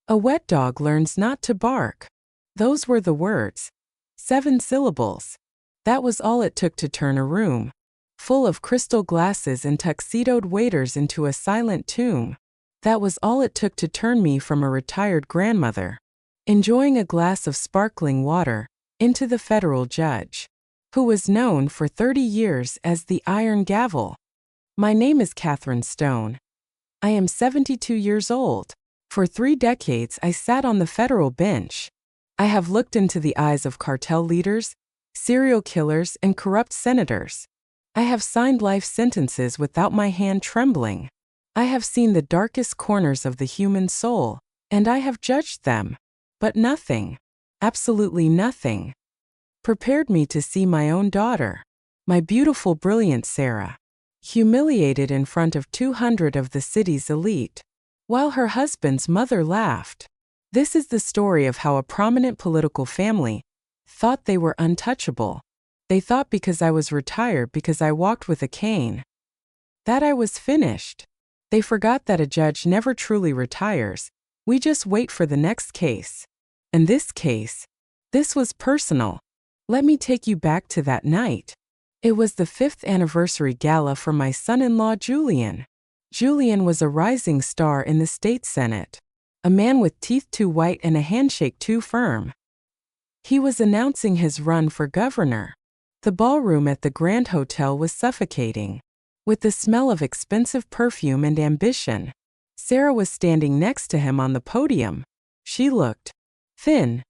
A wet dog learns not to bark. Those were the words. 7 syllables. That was all it took to turn a room full of crystal glasses and tuxedoed waiters into a silent tomb. That was all it took to turn me from a retired grandmother, enjoying a glass of sparkling water, into the federal judge, who was known for 30 years as the Iron Gavel. My name is Catherine Stone. I am 72 years old. For 3 decades I sat on the federal bench. I have looked into the eyes of cartel leaders, serial killers, and corrupt senators. I have signed life sentences without my hand trembling. I have seen the darkest corners of the human soul, and I have judged them. But nothing, absolutely nothing, prepared me to see my own daughter, my beautiful, brilliant Sarah, humiliated in front of 200 of the city's elite, while her husband's mother laughed. This is the story of how a prominent political family thought they were untouchable. They thought because I was retired, because I walked with a cane, that I was finished. They forgot that a judge never truly retires. We just wait for the next case. And this case, this was personal. Let me take you back to that night. It was the 5th anniversary gala for my son-in-law Julian. Julian was a rising star in the state senate, a man with teeth too white and a handshake too firm. He was announcing his run for governor. The ballroom at the Grand Hotel was suffocating with the smell of expensive perfume and ambition. Sarah was standing next to him on the podium. She looked thin.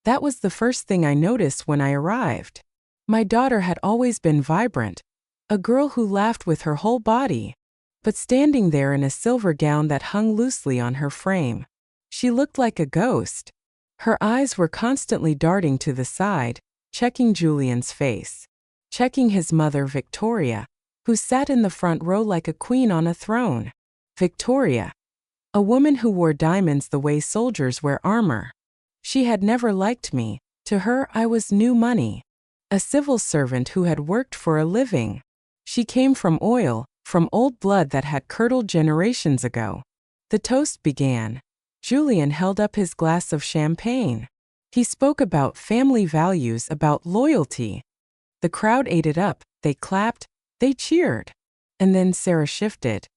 That was the first thing I noticed when I arrived. My daughter had always been vibrant, a girl who laughed with her whole body. But standing there in a silver gown that hung loosely on her frame, she looked like a ghost. Her eyes were constantly darting to the side, checking Julian's face, checking his mother Victoria, who sat in the front row like a queen on a throne. Victoria, a woman who wore diamonds the way soldiers wear armor. She had never liked me. To her I was new money, a civil servant who had worked for a living. She came from oil, from old blood that had curdled generations ago. The toast began. Julian held up his glass of champagne. He spoke about family values, about loyalty. The crowd ate it up. They clapped, they cheered. And then Sarah shifted.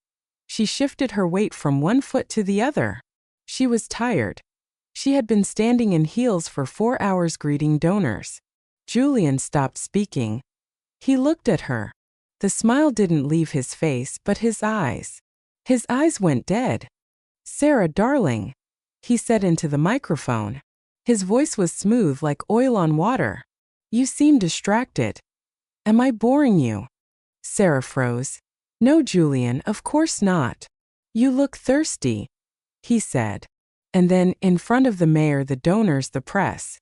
She shifted her weight from one foot to the other. She was tired. She had been standing in heels for 4 hours greeting donors. Julian stopped speaking. He looked at her. The smile didn't leave his face, but his eyes. His eyes went dead. "Sarah, darling," he said into the microphone. His voice was smooth like oil on water. "You seem distracted. Am I boring you?" Sarah froze. "No, Julian, of course not. You look thirsty," he said. And then, in front of the mayor, the donors, the press,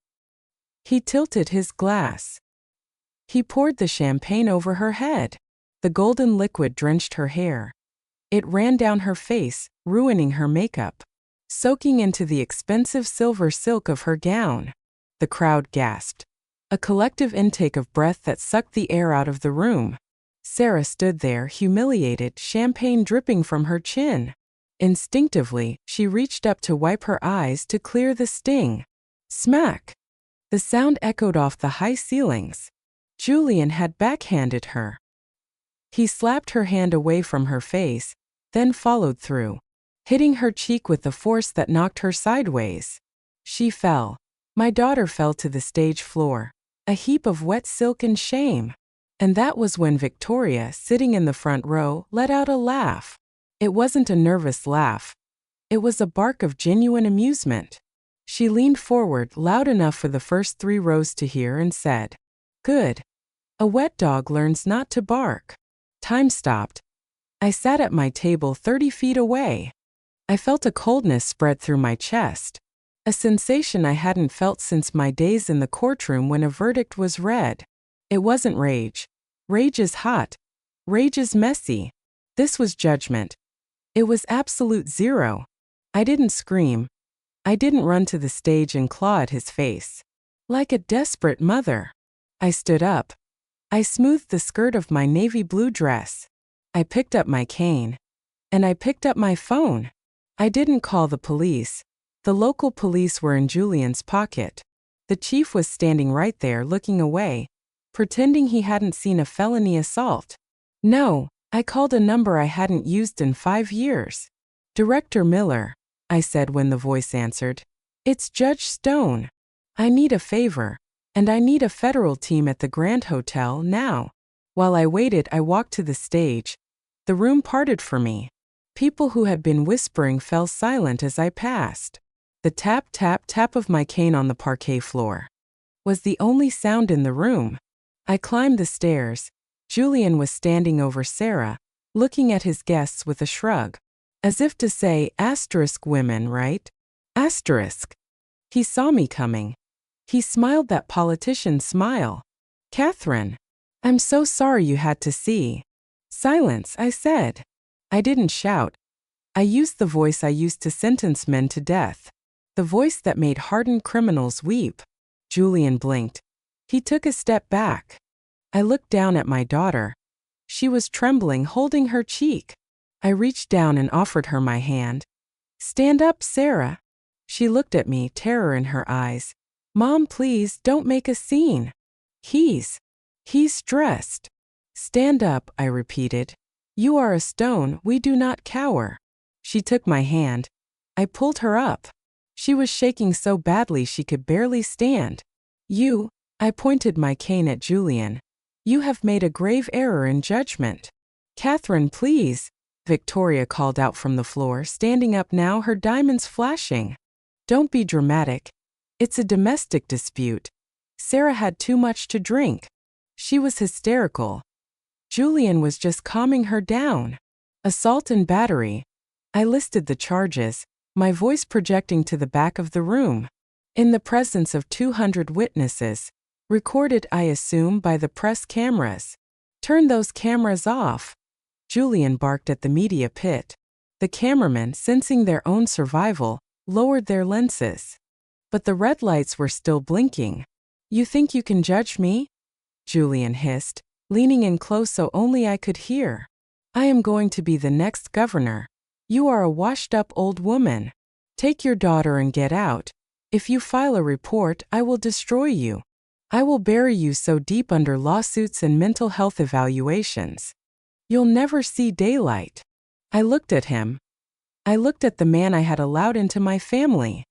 he tilted his glass. He poured the champagne over her head. The golden liquid drenched her hair. It ran down her face, ruining her makeup, soaking into the expensive silver silk of her gown. The crowd gasped. A collective intake of breath that sucked the air out of the room. Sarah stood there, humiliated, champagne dripping from her chin. Instinctively, she reached up to wipe her eyes to clear the sting. Smack! The sound echoed off the high ceilings. Julian had backhanded her. He slapped her hand away from her face, then followed through, hitting her cheek with a force that knocked her sideways. She fell. My daughter fell to the stage floor, a heap of wet silk and shame. And that was when Victoria, sitting in the front row, let out a laugh. It wasn't a nervous laugh. It was a bark of genuine amusement. She leaned forward loud enough for the first 3 rows to hear and said, "Good. A wet dog learns not to bark." Time stopped. I sat at my table 30 feet away. I felt a coldness spread through my chest, a sensation I hadn't felt since my days in the courtroom when a verdict was read. It wasn't rage. Rage is hot. Rage is messy. This was judgment. It was absolute zero. I didn't scream. I didn't run to the stage and claw at his face. Like a desperate mother, I stood up. I smoothed the skirt of my navy blue dress. I picked up my cane. And I picked up my phone. I didn't call the police. The local police were in Julian's pocket. The chief was standing right there looking away, pretending he hadn't seen a felony assault. No, I called a number I hadn't used in 5 years. Director Miller, I said when the voice answered. It's Judge Stone. I need a favor, and I need a federal team at the Grand Hotel now. While I waited, I walked to the stage. The room parted for me. People who had been whispering fell silent as I passed. The tap, tap, tap of my cane on the parquet floor was the only sound in the room. I climbed the stairs. Julian was standing over Sarah, looking at his guests with a shrug, as if to say, asterisk women, right? Asterisk. He saw me coming. He smiled that politician's smile. Catherine, I'm so sorry you had to see. Silence, I said. I didn't shout. I used the voice I used to sentence men to death. The voice that made hardened criminals weep. Julian blinked. He took a step back. I looked down at my daughter. She was trembling, holding her cheek. I reached down and offered her my hand. Stand up, Sarah. She looked at me, terror in her eyes. Mom, please, don't make a scene. He's stressed. Stand up, I repeated. You are a stone, we do not cower. She took my hand. I pulled her up. She was shaking so badly she could barely stand. I pointed my cane at Julian. You have made a grave error in judgment. Catherine, please, Victoria called out from the floor, standing up now, her diamonds flashing. Don't be dramatic. It's a domestic dispute. Sarah had too much to drink. She was hysterical. Julian was just calming her down. Assault and battery. I listed the charges, my voice projecting to the back of the room. In the presence of 200 witnesses, recorded, I assume, by the press cameras. Turn those cameras off. Julian barked at the media pit. The cameramen, sensing their own survival, lowered their lenses. But the red lights were still blinking. You think you can judge me? Julian hissed, leaning in close so only I could hear. I am going to be the next governor. You are a washed-up old woman. Take your daughter and get out. If you file a report, I will destroy you. I will bury you so deep under lawsuits and mental health evaluations. You'll never see daylight. I looked at him. I looked at the man I had allowed into my family.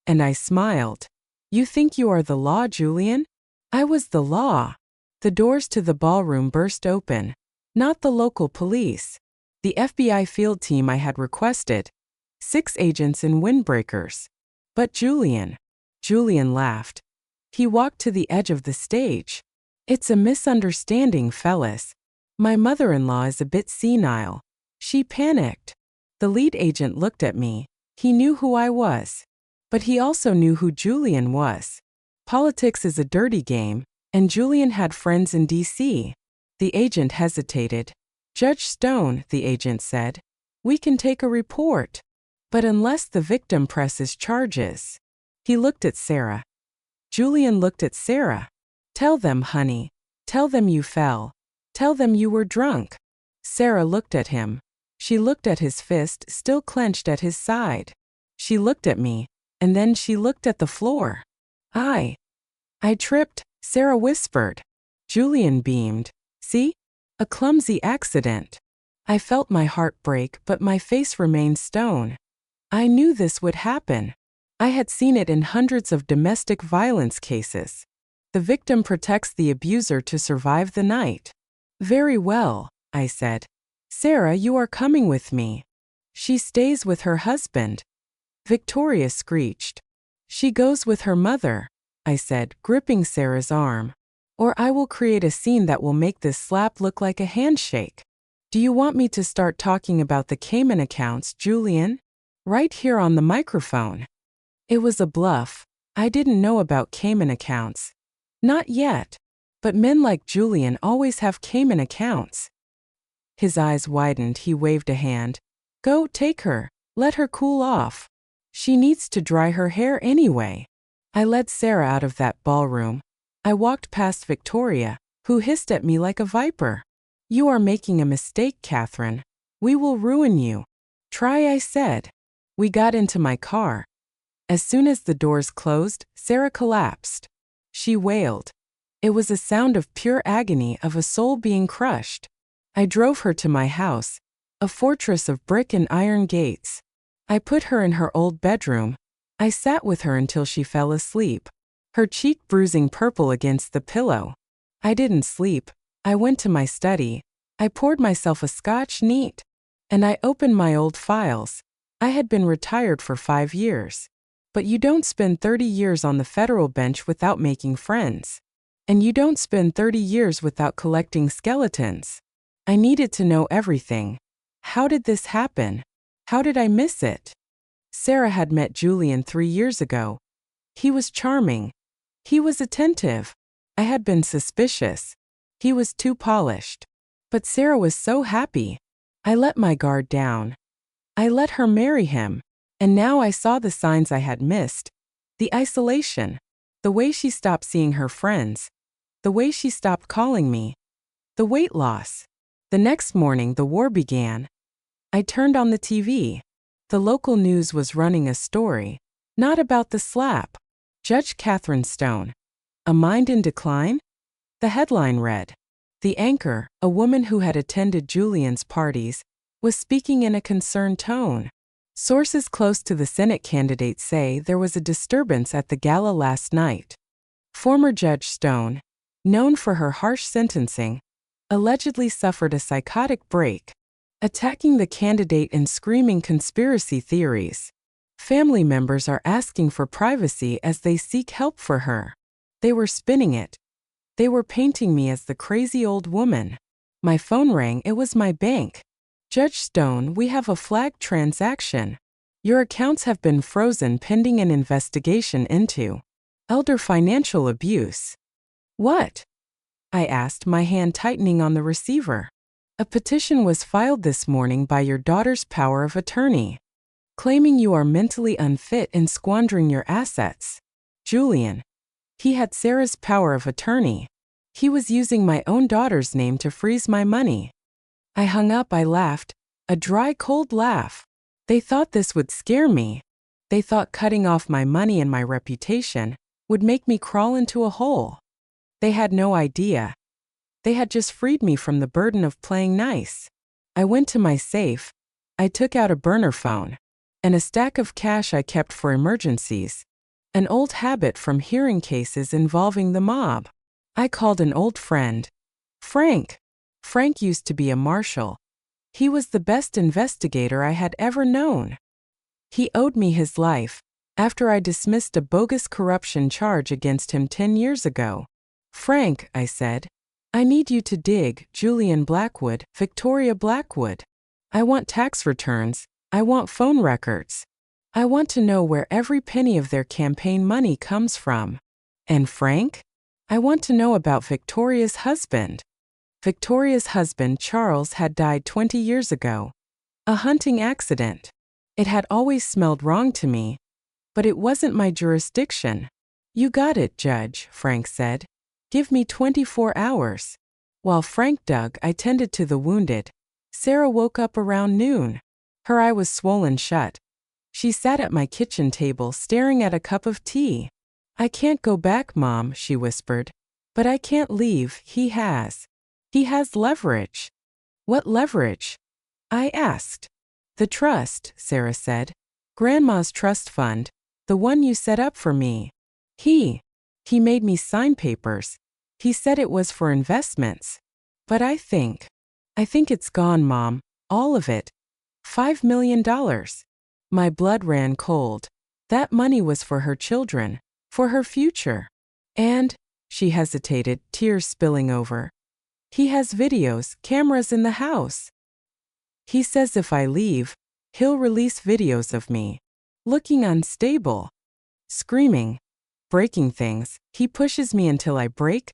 And I smiled. You think you are the law, Julian? I was the law. The doors to the ballroom burst open. Not the local police. The FBI field team I had requested. 6 agents and windbreakers. But Julian. Julian laughed. He walked to the edge of the stage. It's a misunderstanding, fellas. My mother-in-law is a bit senile. She panicked. The lead agent looked at me. He knew who I was. But he also knew who Julian was. Politics is a dirty game, and Julian had friends in D.C. The agent hesitated. Judge Stone, the agent said, we can take a report. But unless the victim presses charges. He looked at Sarah. Julian looked at Sarah. Tell them, honey. Tell them you fell. Tell them you were drunk. Sarah looked at him. She looked at his fist still clenched at his side. She looked at me, and then she looked at the floor. I tripped, Sarah whispered. Julian beamed. See? A clumsy accident. I felt my heart break, but my face remained stone. I knew this would happen. I had seen it in hundreds of domestic violence cases. The victim protects the abuser to survive the night. Very well, I said. Sarah, you are coming with me. She stays with her husband. Victoria screeched. She goes with her mother, I said, gripping Sarah's arm. Or I will create a scene that will make this slap look like a handshake. Do you want me to start talking about the Cayman accounts, Julian? Right here on the microphone. It was a bluff. I didn't know about Cayman accounts. Not yet. But men like Julian always have Cayman accounts. His eyes widened. He waved a hand. Go, take her. Let her cool off. She needs to dry her hair anyway. I led Sarah out of that ballroom. I walked past Victoria, who hissed at me like a viper. You are making a mistake, Catherine. We will ruin you. Try, I said. We got into my car. As soon as the doors closed, Sarah collapsed. She wailed. It was a sound of pure agony of a soul being crushed. I drove her to my house, a fortress of brick and iron gates. I put her in her old bedroom. I sat with her until she fell asleep, her cheek bruising purple against the pillow. I didn't sleep. I went to my study. I poured myself a Scotch neat. And I opened my old files. I had been retired for 5 years. But you don't spend 30 years on the federal bench without making friends. And you don't spend 30 years without collecting skeletons. I needed to know everything. How did this happen? How did I miss it? Sarah had met Julian 3 years ago. He was charming. He was attentive. I had been suspicious. He was too polished. But Sarah was so happy. I let my guard down. I let her marry him. And now I saw the signs I had missed. The isolation. The way she stopped seeing her friends. The way she stopped calling me. The weight loss. The next morning the war began. I turned on the TV. The local news was running a story. Not about the slap. Judge Catherine Stone. A mind in decline? The headline read. The anchor, a woman who had attended Julian's parties, was speaking in a concerned tone. Sources close to the Senate candidate say there was a disturbance at the Gala last night. Former Judge Stone, known for her harsh sentencing, allegedly suffered a psychotic break, attacking the candidate and screaming conspiracy theories. Family members are asking for privacy as they seek help for her. They were spinning it. They were painting me as the crazy old woman. My phone rang. It was my bank. Judge Stone, we have a flagged transaction. Your accounts have been frozen pending an investigation into elder financial abuse. What? I asked, my hand tightening on the receiver. A petition was filed this morning by your daughter's power of attorney, claiming you are mentally unfit and squandering your assets. Julian. He had Sarah's power of attorney. He was using my own daughter's name to freeze my money. I hung up. I laughed, a dry, cold laugh. They thought this would scare me. They thought cutting off my money and my reputation would make me crawl into a hole. They had no idea. They had just freed me from the burden of playing nice. I went to my safe. I took out a burner phone and a stack of cash I kept for emergencies, an old habit from hearing cases involving the mob. I called an old friend, Frank. Frank used to be a marshal. He was the best investigator I had ever known. He owed me his life after I dismissed a bogus corruption charge against him 10 years ago. Frank, I said, I need you to dig Julian Blackwood, Victoria Blackwood. I want tax returns. I want phone records. I want to know where every penny of their campaign money comes from. And Frank? I want to know about Victoria's husband. Victoria's husband, Charles, had died 20 years ago. A hunting accident. It had always smelled wrong to me. But it wasn't my jurisdiction. You got it, Judge, Frank said. Give me 24 hours. While Frank dug, I tended to the wounded. Sarah woke up around noon. Her eye was swollen shut. She sat at my kitchen table staring at a cup of tea. I can't go back, Mom, she whispered. But I can't leave. He has leverage. What leverage? I asked. The trust, Sarah said. Grandma's trust fund. The one you set up for me. He made me sign papers. He said it was for investments. But I think it's gone, Mom. All of it. $5 million. My blood ran cold. That money was for her children, for her future. And, she hesitated, tears spilling over. He has videos, cameras in the house. He says if I leave, he'll release videos of me, looking unstable, screaming, breaking things. He pushes me until I break,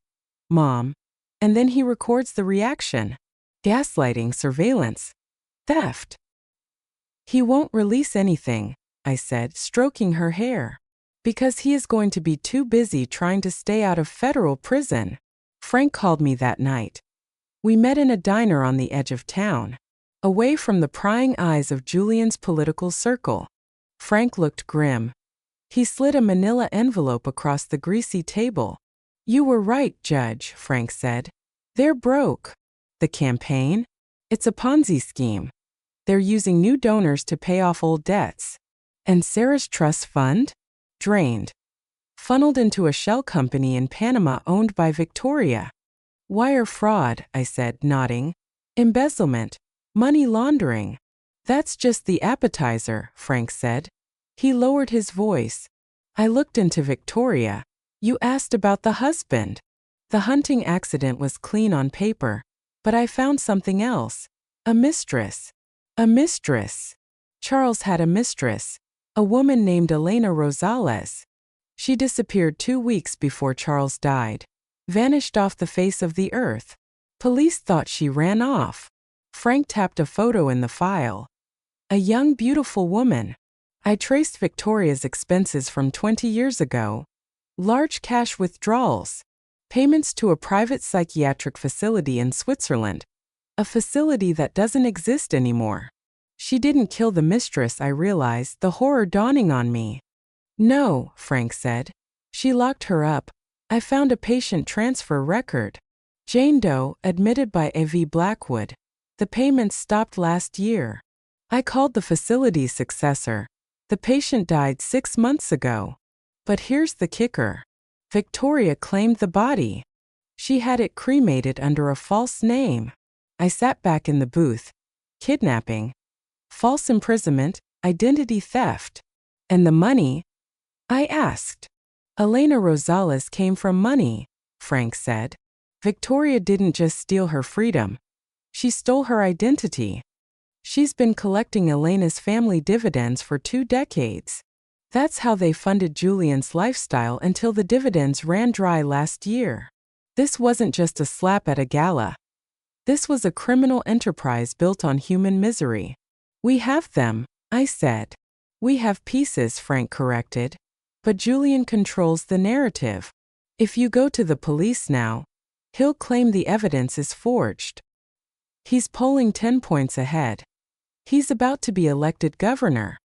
Mom, and then he records the reaction. Gaslighting, surveillance, theft. He won't release anything, I said, stroking her hair, because he is going to be too busy trying to stay out of federal prison. Frank called me that night. We met in a diner on the edge of town, away from the prying eyes of Julian's political circle. Frank looked grim. He slid a manila envelope across the greasy table. You were right, Judge, Frank said. They're broke. The campaign? It's a Ponzi scheme. They're using new donors to pay off old debts. And Sarah's trust fund? Drained. Funneled into a shell company in Panama owned by Victoria. Wire fraud, I said, nodding. Embezzlement. Money laundering. That's just the appetizer, Frank said. He lowered his voice. I looked into Victoria. You asked about the husband. The hunting accident was clean on paper, but I found something else. A mistress. A mistress. Charles had a mistress, a woman named Elena Rosales. She disappeared 2 weeks before Charles died. Vanished off the face of the earth. Police thought she ran off. Frank tapped a photo in the file. A young, beautiful woman. I traced Victoria's expenses from 20 years ago. Large cash withdrawals. Payments to a private psychiatric facility in Switzerland. A facility that doesn't exist anymore. She didn't kill the mistress, I realized, the horror dawning on me. No, Frank said. She locked her up. I found a patient transfer record. Jane Doe, admitted by A.V. Blackwood. The payments stopped last year. I called the facility's successor. The patient died 6 months ago. But here's the kicker. Victoria claimed the body. She had it cremated under a false name. I sat back in the booth. Kidnapping. False imprisonment, identity theft. And the money? I asked. Elena Rosales came from money, Frank said. Victoria didn't just steal her freedom. She stole her identity. She's been collecting Elena's family dividends for 2 decades. That's how they funded Julian's lifestyle until the dividends ran dry last year. This wasn't just a slap at a gala. This was a criminal enterprise built on human misery. We have them, I said. We have pieces, Frank corrected. But Julian controls the narrative. If you go to the police now, he'll claim the evidence is forged. He's polling 10 points ahead. He's about to be elected governor.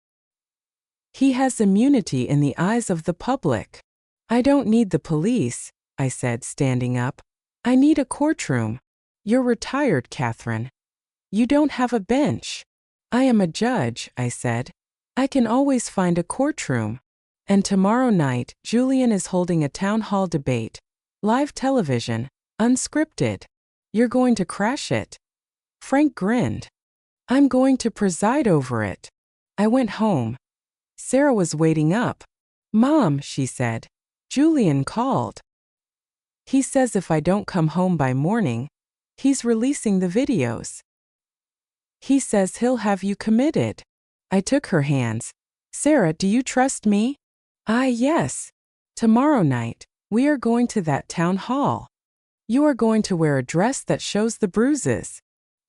He has immunity in the eyes of the public. I don't need the police, I said, standing up. I need a courtroom. You're retired, Catherine. You don't have a bench. I am a judge, I said. I can always find a courtroom. And tomorrow night, Julian is holding a town hall debate. Live television, unscripted. You're going to crash it. Frank grinned. I'm going to preside over it. I went home. Sarah was waiting up. Mom, she said. Julian called. He says if I don't come home by morning, he's releasing the videos. He says he'll have you committed. I took her hands. Sarah, do you trust me? Yes. Tomorrow night, we are going to that town hall. You are going to wear a dress that shows the bruises.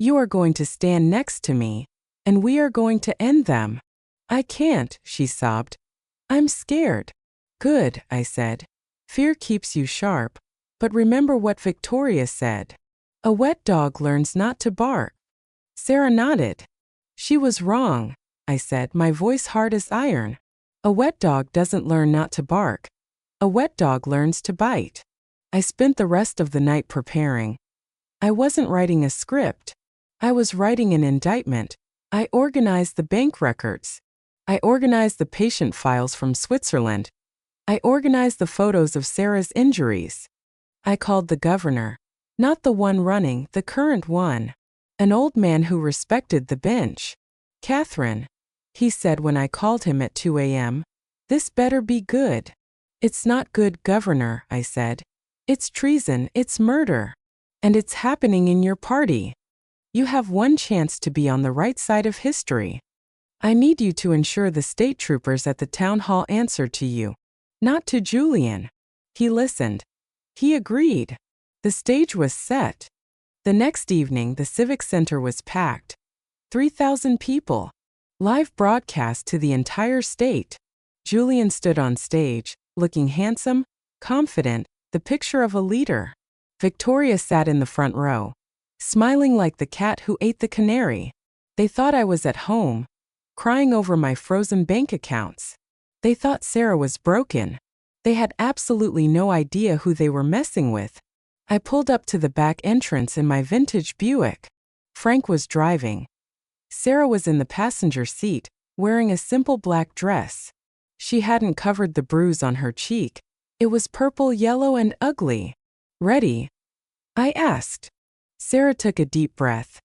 You are going to stand next to me, and we are going to end them. I can't, she sobbed. I'm scared. Good, I said. Fear keeps you sharp. But remember what Victoria said. A wet dog learns not to bark. Sarah nodded. She was wrong, I said, my voice hard as iron. A wet dog doesn't learn not to bark. A wet dog learns to bite. I spent the rest of the night preparing. I wasn't writing a script. I was writing an indictment. I organized the bank records. I organized the patient files from Switzerland. I organized the photos of Sarah's injuries. I called the governor. Not the one running, the current one. An old man who respected the bench. Catherine, he said when I called him at 2 a.m., this better be good. It's not good, Governor, I said. It's treason, it's murder. And it's happening in your party. You have one chance to be on the right side of history. I need you to ensure the state troopers at the town hall answer to you. Not to Julian. He listened. He agreed. The stage was set. The next evening, the Civic Center was packed. 3,000 people. Live broadcast to the entire state. Julian stood on stage, looking handsome, confident, the picture of a leader. Victoria sat in the front row, smiling like the cat who ate the canary. They thought I was at home, crying over my frozen bank accounts. They thought Sarah was broken. They had absolutely no idea who they were messing with. I pulled up to the back entrance in my vintage Buick. Frank was driving. Sarah was in the passenger seat, wearing a simple black dress. She hadn't covered the bruise on her cheek. It was purple, yellow, and ugly. "Ready?" I asked. Sarah took a deep breath.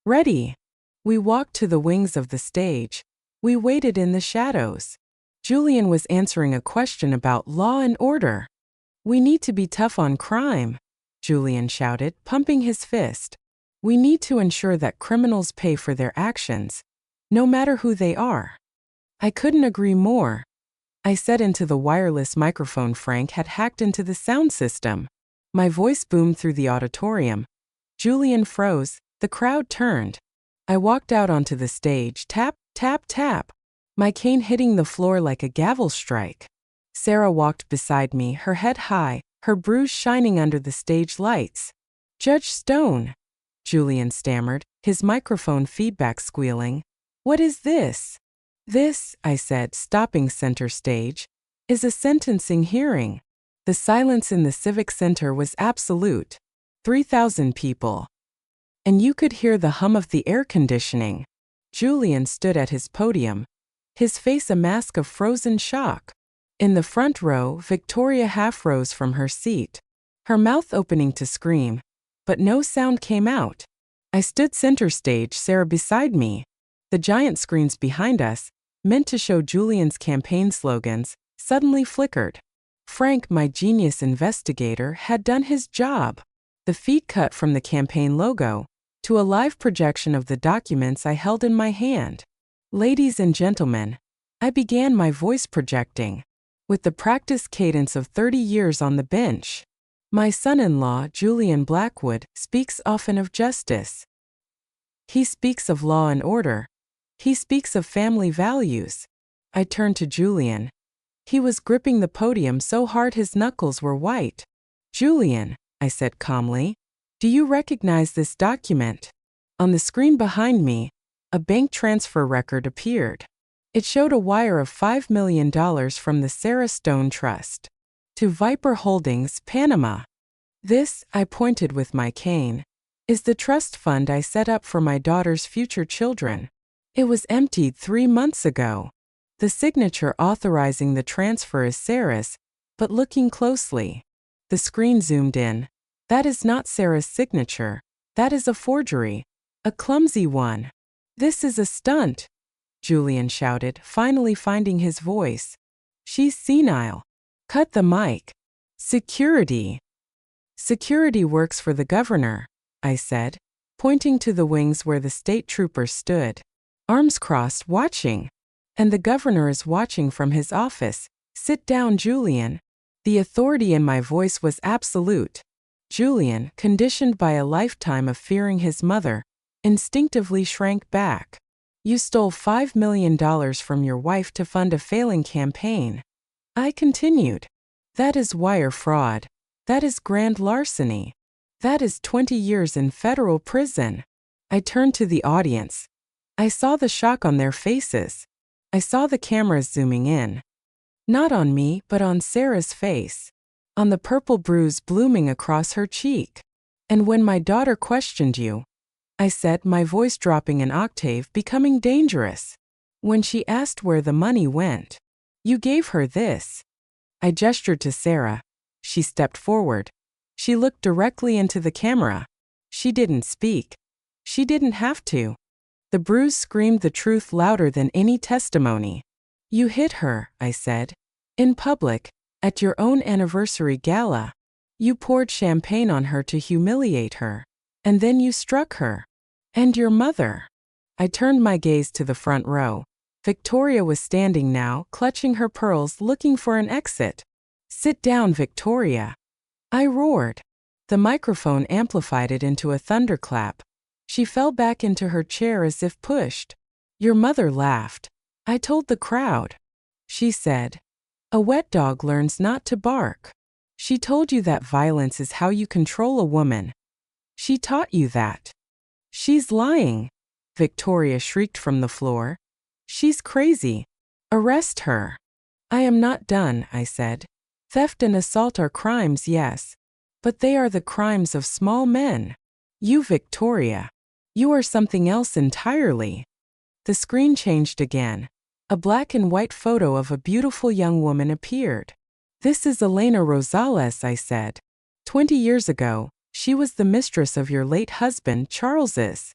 "Ready." We walked to the wings of the stage. We waited in the shadows. Julian was answering a question about law and order. "We need to be tough on crime," Julian shouted, pumping his fist. "We need to ensure that criminals pay for their actions, no matter who they are." I couldn't agree more. I said into the wireless microphone Frank had hacked into the sound system. My voice boomed through the auditorium. Julian froze. The crowd turned. I walked out onto the stage, tap, tap, tap, my cane hitting the floor like a gavel strike. Sarah walked beside me, her head high, her bruise shining under the stage lights. "Judge Stone," Julian stammered, his microphone feedback squealing. "What is this?" "This," I said, stopping center stage, "is a sentencing hearing." The silence in the Civic Center was absolute. 3,000 people. And you could hear the hum of the air conditioning. Julian stood at his podium, his face a mask of frozen shock. In the front row, Victoria half rose from her seat, her mouth opening to scream, but no sound came out. I stood center stage, Sarah beside me. The giant screens behind us, meant to show Julian's campaign slogans, suddenly flickered. Frank, my genius investigator, had done his job. The feed cut from the campaign logo to a live projection of the documents I held in my hand. "Ladies and gentlemen," I began, my voice projecting, with the practiced cadence of 30 years on the bench. "My son-in-law, Julian Blackwood, speaks often of justice. He speaks of law and order. He speaks of family values." I turned to Julian. He was gripping the podium so hard his knuckles were white. "Julian," I said calmly, "do you recognize this document?" On the screen behind me, a bank transfer record appeared. It showed a wire of $5 million from the Sarah Stone Trust to Viper Holdings, Panama. "This," I pointed with my cane, "is the trust fund I set up for my daughter's future children. It was emptied 3 months ago. The signature authorizing the transfer is Sarah's, but looking closely, the screen zoomed in. That is not Sarah's signature. That is a forgery. A clumsy one." "This is a stunt," Julian shouted, finally finding his voice. "She's senile. Cut the mic." "Security." "Security works for the governor," I said, pointing to the wings where the state troopers stood, arms crossed, watching. "And the governor is watching from his office. Sit down, Julian." The authority in my voice was absolute. Julian, conditioned by a lifetime of fearing his mother, instinctively shrank back. "You stole $5 million from your wife to fund a failing campaign," I continued. "That is wire fraud. That is grand larceny. That is 20 years in federal prison." I turned to the audience. I saw the shock on their faces. I saw the cameras zooming in. Not on me, but on Sarah's face, on the purple bruise blooming across her cheek. "And when my daughter questioned you," I said, my voice dropping an octave, becoming dangerous, "when she asked where the money went, you gave her this." I gestured to Sarah. She stepped forward. She looked directly into the camera. She didn't speak. She didn't have to. The bruise screamed the truth louder than any testimony. "You hit her," I said, "in public, at your own anniversary gala. You poured champagne on her to humiliate her. And then you struck her. And your mother." I turned my gaze to the front row. Victoria was standing now, clutching her pearls, looking for an exit. "Sit down, Victoria," I roared. The microphone amplified it into a thunderclap. She fell back into her chair as if pushed. Your mother laughed. I told the crowd. She said, "A wet dog learns not to bark." She told you that violence is how you control a woman. She taught you that. She's lying, Victoria shrieked from the floor. She's crazy. Arrest her. I am not done, I said. Theft and assault are crimes, yes. But they are the crimes of small men. You, Victoria. You are something else entirely. The screen changed again. A black and white photo of a beautiful young woman appeared. This is Elena Rosales, I said. 20 years ago, she was the mistress of your late husband, Charles's.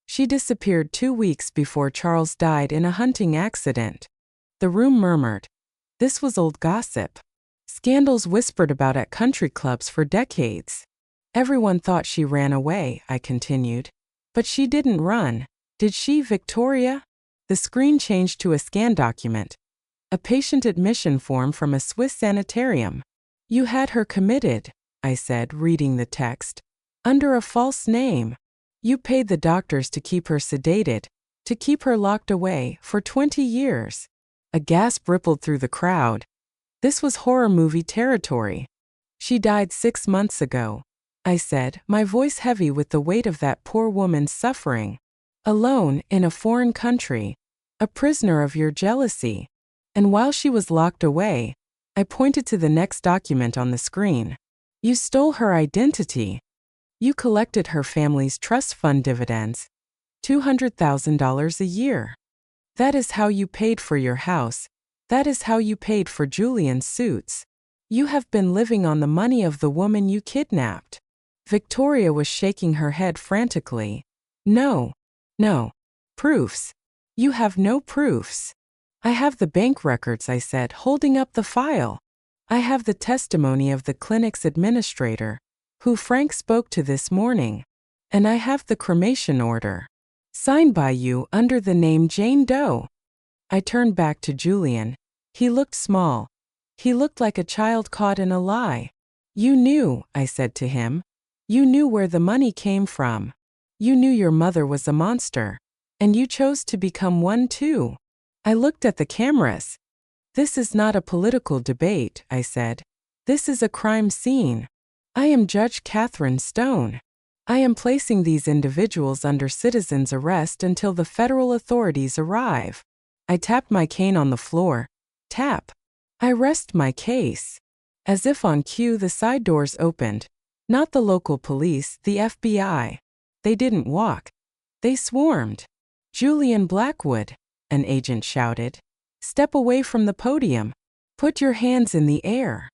She disappeared 2 weeks before Charles died in a hunting accident. The room murmured. This was old gossip. Scandals whispered about at country clubs for decades. Everyone thought she ran away, I continued. But she didn't run. Did she, Victoria? The screen changed to a scan document. A patient admission form from a Swiss sanitarium. You had her committed, I said, reading the text. Under a false name. You paid the doctors to keep her sedated, to keep her locked away for 20 years. A gasp rippled through the crowd. This was horror movie territory. She died 6 months ago, I said, my voice heavy with the weight of that poor woman's suffering. Alone, in a foreign country. A prisoner of your jealousy. And while she was locked away, I pointed to the next document on the screen. You stole her identity. You collected her family's trust fund dividends. $200,000 a year. That is how you paid for your house. That is how you paid for Julian's suits. You have been living on the money of the woman you kidnapped. Victoria was shaking her head frantically. No. No. Proofs. You have no proofs. I have the bank records, I said, holding up the file. I have the testimony of the clinic's administrator, who Frank spoke to this morning. And I have the cremation order. Signed by you under the name Jane Doe. I turned back to Julian. He looked small. He looked like a child caught in a lie. You knew, I said to him. You knew where the money came from. You knew your mother was a monster. And you chose to become one too. I looked at the cameras. This is not a political debate, I said. This is a crime scene. I am Judge Catherine Stone. I am placing these individuals under citizen's arrest until the federal authorities arrive. I tapped my cane on the floor. Tap. I rest my case. As if on cue, the side doors opened. Not the local police, the FBI. They didn't walk. They swarmed. Julian Blackwood, an agent shouted. Step away from the podium. Put your hands in the air.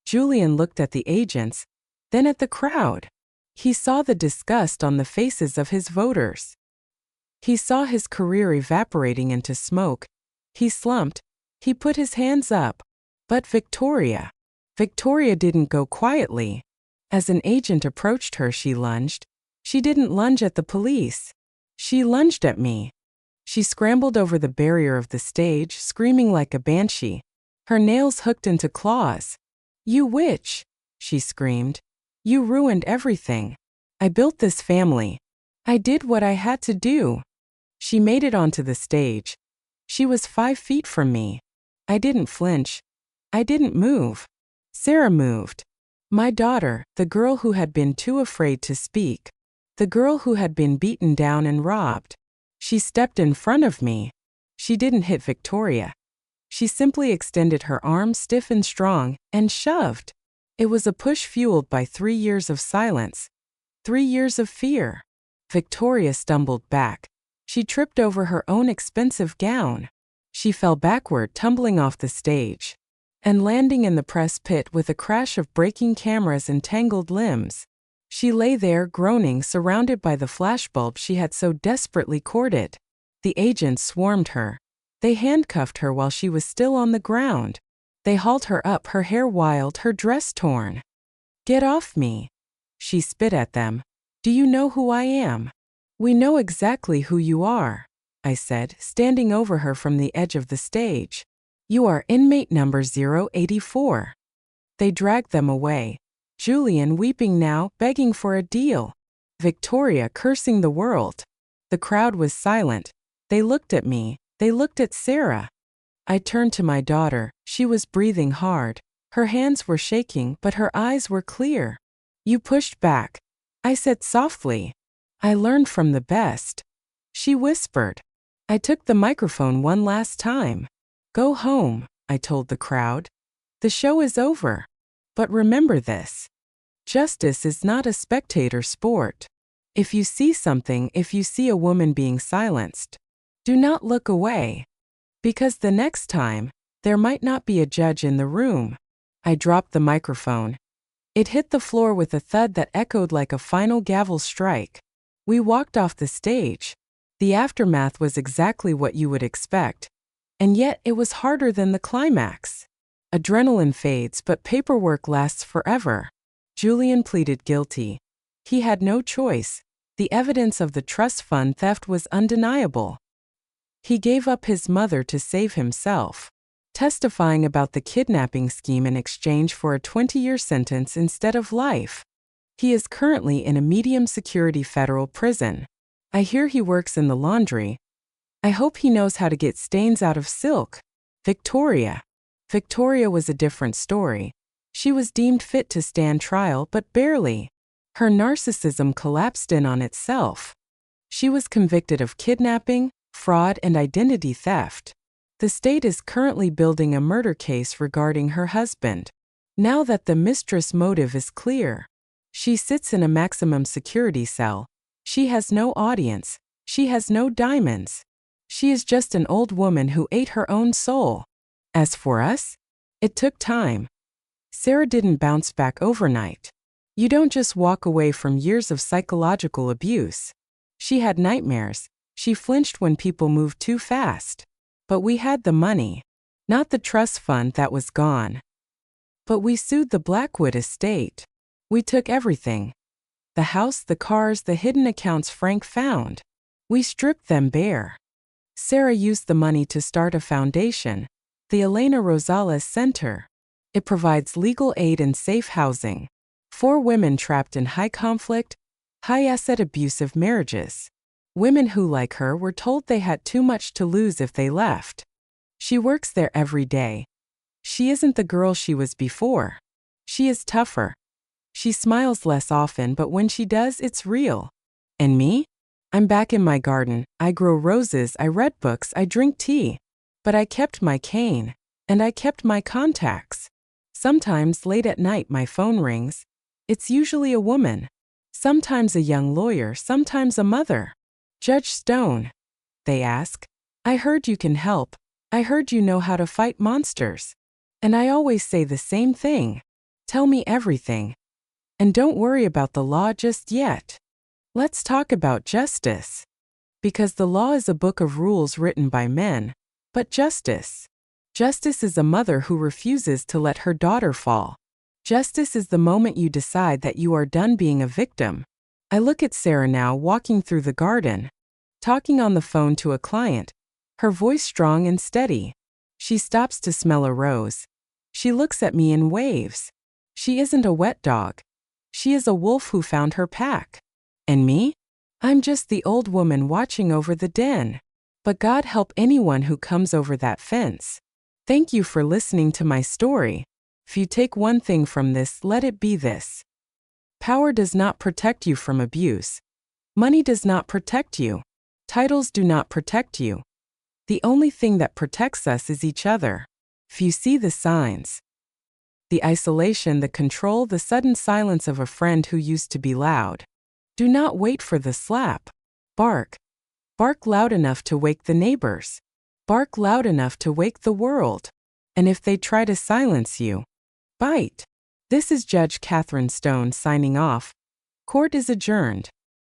Julian looked at the agents, then at the crowd. He saw the disgust on the faces of his voters. He saw his career evaporating into smoke. He slumped. He put his hands up. But Victoria didn't go quietly. As an agent approached her, she lunged. She didn't lunge at the police. She lunged at me. She scrambled over the barrier of the stage, screaming like a banshee. Her nails hooked into claws. You witch, she screamed. You ruined everything. I built this family. I did what I had to do. She made it onto the stage. She was 5 feet from me. I didn't flinch. I didn't move. Sarah moved. My daughter, the girl who had been too afraid to speak. The girl who had been beaten down and robbed. She stepped in front of me. She didn't hit Victoria. She simply extended her arm stiff and strong, and shoved. It was a push fueled by 3 years of silence. 3 years of fear. Victoria stumbled back. She tripped over her own expensive gown. She fell backward, tumbling off the stage, and landing in the press pit with a crash of breaking cameras and tangled limbs. She lay there groaning, surrounded by the flashbulb she had so desperately courted. The agents swarmed her. They handcuffed her while she was still on the ground. They hauled her up, her hair wild, her dress torn. Get off me. She spit at them. Do you know who I am? We know exactly who you are, I said, standing over her from the edge of the stage. You are inmate number 084. They dragged them away. Julian weeping now, begging for a deal. Victoria cursing the world. The crowd was silent. They looked at me. They looked at Sarah. I turned to my daughter. She was breathing hard. Her hands were shaking, but her eyes were clear. You pushed back, I said softly. I learned from the best. She whispered. I took the microphone one last time. Go home. I told the crowd. The show is over. But remember this. Justice is not a spectator sport. If you see something, if you see a woman being silenced, do not look away. Because the next time, there might not be a judge in the room. I dropped the microphone. It hit the floor with a thud that echoed like a final gavel strike. We walked off the stage. The aftermath was exactly what you would expect. And yet it was harder than the climax. Adrenaline fades, but paperwork lasts forever. Julian pleaded guilty. He had no choice. The evidence of the trust fund theft was undeniable. He gave up his mother to save himself, testifying about the kidnapping scheme in exchange for a 20-year sentence instead of life. He is currently in a medium-security federal prison. I hear he works in the laundry. I hope he knows how to get stains out of silk. Victoria. Victoria was a different story. She was deemed fit to stand trial, but barely. Her narcissism collapsed in on itself. She was convicted of kidnapping, fraud, and identity theft. The state is currently building a murder case regarding her husband. Now that the mistress' motive is clear, she sits in a maximum security cell. She has no audience. She has no diamonds. She is just an old woman who ate her own soul. As for us, it took time. Sarah didn't bounce back overnight. You don't just walk away from years of psychological abuse. She had nightmares. She flinched when people moved too fast. But we had the money. Not the trust fund that was gone. But we sued the Blackwood estate. We took everything. The house, the cars, the hidden accounts Frank found. We stripped them bare. Sarah used the money to start a foundation, the Elena Rosales Center. It provides legal aid and safe housing for women trapped in high-conflict, high-asset abusive marriages. Women who, like her, were told they had too much to lose if they left. She works there every day. She isn't the girl she was before. She is tougher. She smiles less often, but when she does, it's real. And me? I'm back in my garden. I grow roses, I read books, I drink tea. But I kept my cane. And I kept my contacts. Sometimes late at night my phone rings. It's usually a woman. Sometimes a young lawyer, sometimes a mother. Judge Stone. They ask. I heard you can help. I heard you know how to fight monsters. And I always say the same thing. Tell me everything. And don't worry about the law just yet. Let's talk about justice. Because the law is a book of rules written by men. But justice. Justice is a mother who refuses to let her daughter fall. Justice is the moment you decide that you are done being a victim. I look at Sarah now walking through the garden, talking on the phone to a client, her voice strong and steady. She stops to smell a rose. She looks at me and waves. She isn't a wet dog. She is a wolf who found her pack. And me? I'm just the old woman watching over the den. But God help anyone who comes over that fence. Thank you for listening to my story. If you take one thing from this, let it be this. Power does not protect you from abuse. Money does not protect you. Titles do not protect you. The only thing that protects us is each other. If you see the signs, the isolation, the control, the sudden silence of a friend who used to be loud, do not wait for the slap. Bark. Bark loud enough to wake the neighbors. Bark loud enough to wake the world. And if they try to silence you, bite. This is Judge Catherine Stone signing off. Court is adjourned.